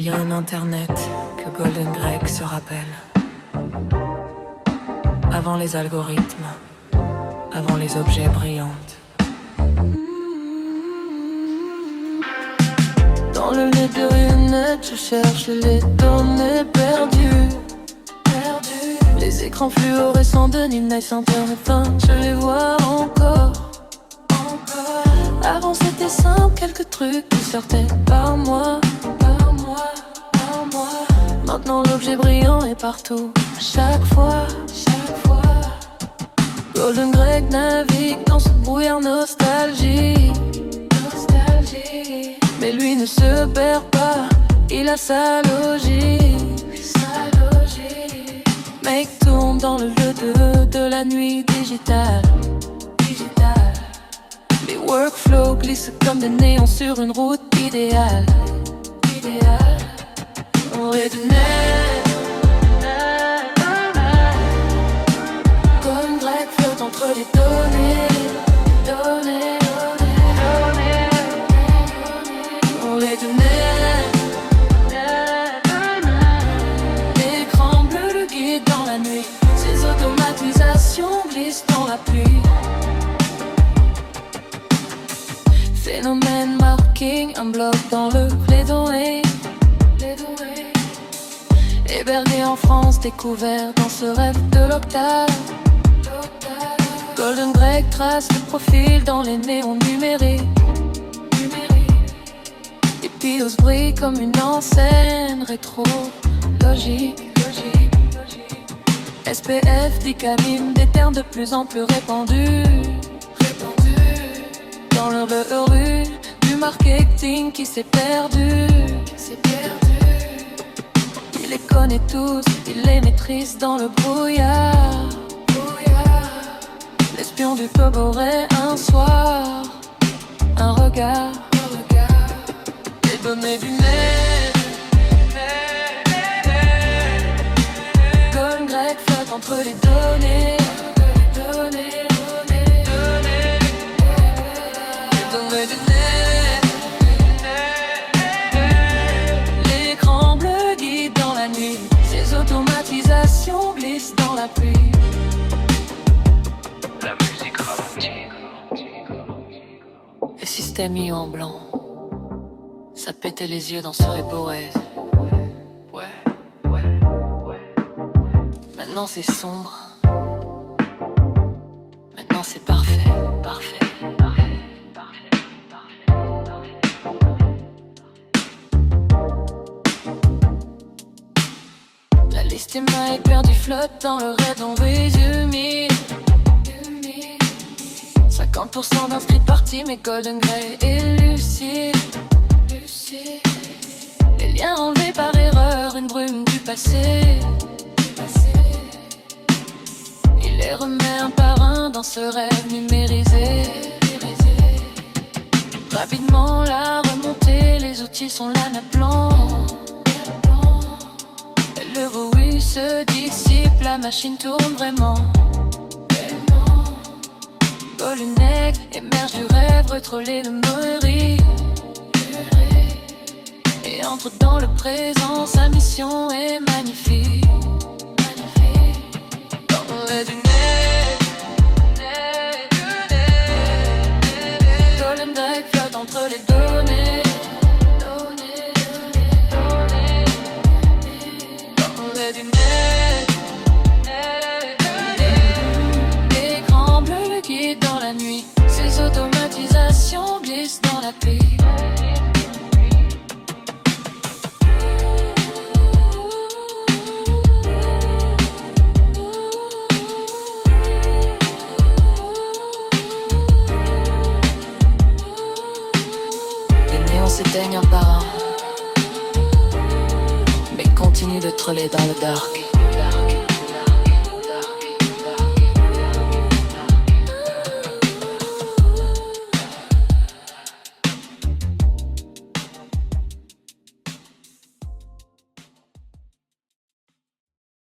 Il y a un internet que Golden Greg se rappelle. Avant les algorithmes, avant les objets brillants. Dans le lit de rionnettes, je cherche les données perdues. Les écrans fluorescents de Midnight Center je les vois encore. Avant c'était simple, quelques trucs qui sortaient par moi. Maintenant l'objet brillant est partout, chaque fois. Golden Greg navigue dans ce brouillard nostalgie. Mais lui ne se perd pas, il a sa logique. Mec tourne dans le jeu de la nuit digitale. Les workflows glissent comme des néons sur une route idéale. On net. Golden Greg flotte entre les données. On net. L'écran bleu le guide dans la nuit. Ses automatisations glissent dans la pluie. Phénomène marking, un bloc dans le plaidoyer. Hébergué en France, découvert dans ce rêve de l'octave. Golden Greg trace le profil dans les néons numériques. Et Pius brille comme une enseigne rétro. Logique. SPF dicamine, des termes de plus en plus répandus. Dans leur rue du marketing qui s'est perdu. Il les connaît tous, il les maîtrise dans le brouillard. L'espion du pub aurait un soir, un regard. Les données du net. Golden Greg flotte entre les données. L'écran bleu guide dans la nuit. Ses automatisations glissent dans la pluie. La musique ralentit. Le système mis en blanc. Ça pétait les yeux dans ce Boez. Ouais. Maintenant c'est sombre. Maintenant c'est parfait. La liste est mal perdue, flotte dans le raid, on résume. 50% d'inscrits partis, mais Golden Greg est lucide. Les liens enlevés par erreur, une brume du passé. Il les remet un par un dans ce rêve numérisé. Rapidement la remontée, les outils sont là blanc. Le bruit se dissipe, la machine tourne vraiment. Golden Greg émerge du rêve, retrôlé de meurie. Et entre dans le présent, sa mission est magnifique. Dans le du net. Golden Greg flotte entre les données. Dans le du net. L'écran bleu le guide dans la nuit. Ses automatisations glissent dans la pluie.